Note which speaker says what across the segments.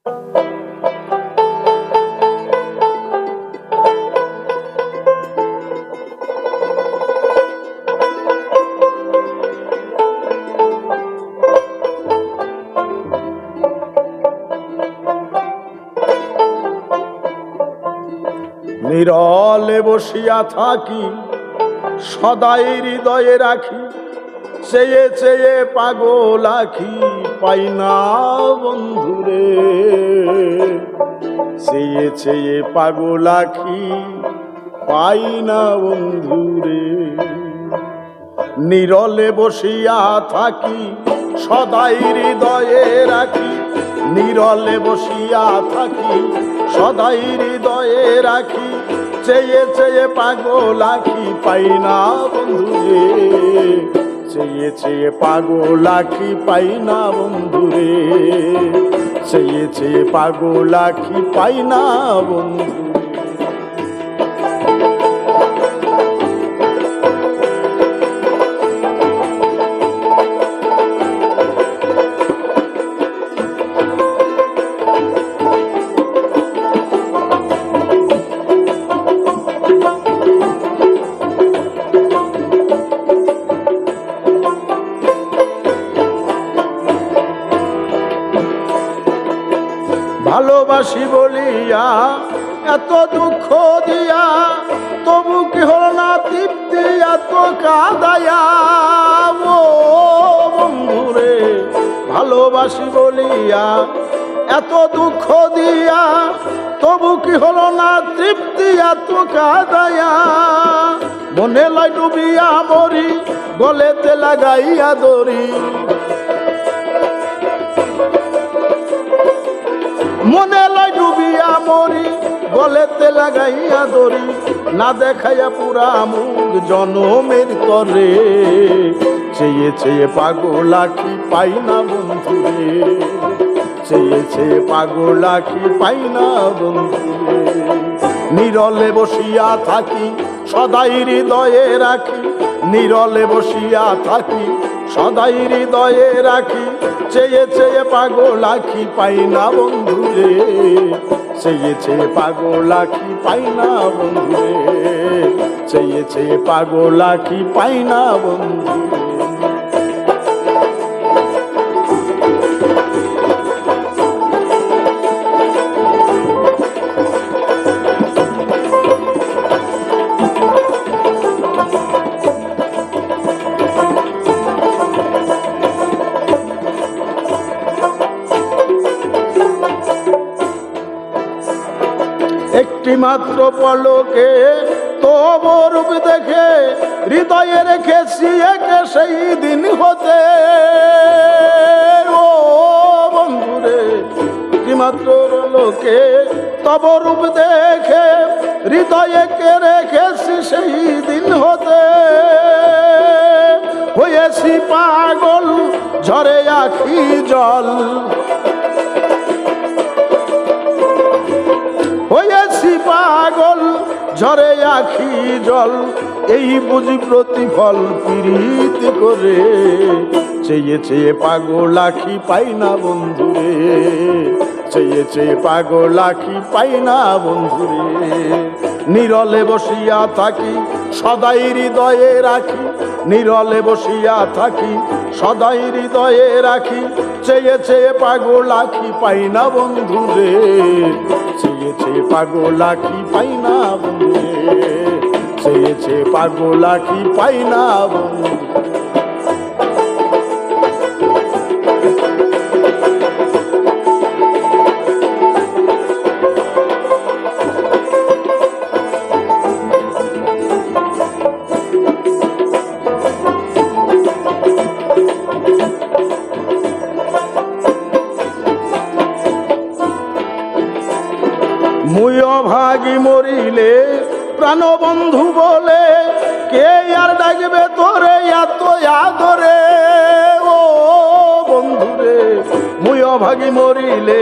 Speaker 1: নিরলে বসিয়া থাকি, সদাই হৃদয়ে রাখি, চেয়ে চেয়ে পাগল আখি, পাই না বন্ধুরে। চেয়ে চেয়ে পাগল আখি, পাই না বন্ধুরে। নিরলে বসিয়া থাকি, সদাই হৃদয়ে রাখি, নিরলে বসিয়া থাকি, সদাই হৃদয়ে রাখি, চেয়ে চেয়ে পাগল আখি, পাই না বন্ধুরে। চেয়ে চেয়ে পাগল আখি, পাই না বন্ধুরে। চেয়ে চেয়ে পাগল আখি, পাই না বন্ধুরে। ভালোবাসি বলিয়া এত দুঃখ দিয়া, তবু কি হল না তৃপ্তি এত কাঁদায়া। ও বন্ধুরে, ভালোবাসি বলিয়া এত দুঃখ দিয়া, তবু কি হল না তৃপ্তি এত কাঁদায়া। মনে লাই ডুবিয়া মরি, গলেতে লাগাইয়া দড়ি, মনে লাই ডুবিয়া মরি, গলেতে লাগাইয়া দড়ি, না দেখাইয়া পুরা মুখ জনমের তরে। চেয়ে চেয়ে পাগল আখি, পাই না বন্ধুরে। চেয়ে চেয়ে পাগল আখি, পাই না বন্ধুরে। নিরলে বসিয়া থাকি, সদাই হৃদয়ে রাখি, নিরলে বসিয়া থাকি, সদাই হৃদয়ে রাখি, চেয়ে চেয়ে পাগল আখি, পাই না বন্ধুরে। চেয়ে চেয়ে পাগল আখি, পাই না বন্ধুরে। চেয়ে চেয়ে পাগল আখি, পাই না বন্ধুরে। একটি মাত্র পলকে তব রূপ দেখে, হৃদয়ে রেখেছি একে সেই দিন হতে। ও বন্ধুরে, একটি মাত্র লোকে তব রূপ দেখে, হৃদয়ে কে রেখেছি সেই দিন হতে। হয়েছি পাগল, ঝরে আখি জল, হয়েছি পাগল, ঝরে আখি জল, এই বুঝি প্রতিফল পীড়িত করে। চেয়ে চেয়ে পাগল আখি, পাই না বন্ধুরে। চেয়ে চেয়ে পাগল আখি, পাই না বন্ধুরে। নিরলে বসিয়া থাকি, সদাই হৃদয়ে রাখি, নিরলে বসিয়া থাকি, সদাই হৃদয়ে রাখি, চেয়ে চেয়ে পাগল আখি, পাই না বন্ধুরে। চেয়ে চেয়ে পাগল আখি, পাই না বন্ধুরে। চেয়ে চেয়ে পাগল আখি, পাই না বন্ধুরে। মুই অভাগী মরিলে প্রাণবন্ধু বলে, কে আর ডাকবে তোরে এত আদরে। ও বন্ধুরে, মুই অভাগী মরিলে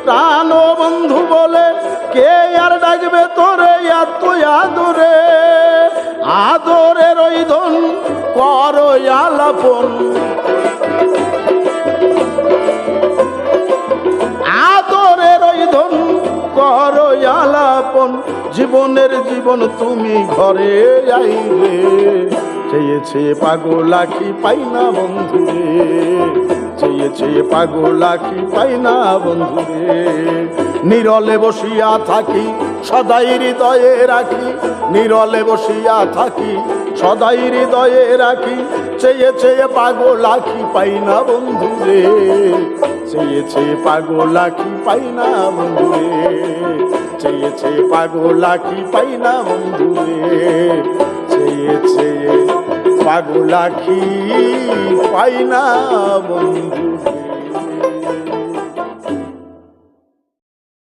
Speaker 1: প্রাণবন্ধু বলে, কে আর ডাকবে তোরে এত আদরে। আদরের ওই ধন কর আলাপন, আদর জীবনের জীবন তুমি ঘরে আইবে। চেয়ে চেয়ে পাগল আখি পাই না বন্ধুরে, চেয়ে চেয়ে পাগল আখি পাই না বন্ধুরে। নিরলে বসিয়া থাকি সদাই হৃদয়ে রাখি, নিরলে বসিয়া থাকি সদাই হৃদয়ে রাখি। চেয়ে চেয়ে পাগল আখি পাই না বন্ধুরে, চেয়ে চেয়ে পাগল আখি পাই না বন্ধুরে, চেয়ে চেয়ে পাগল আখি পাই না বন্ধুরে, চেয়ে চেয়ে পাগল আখি পাই না বন্ধুরে।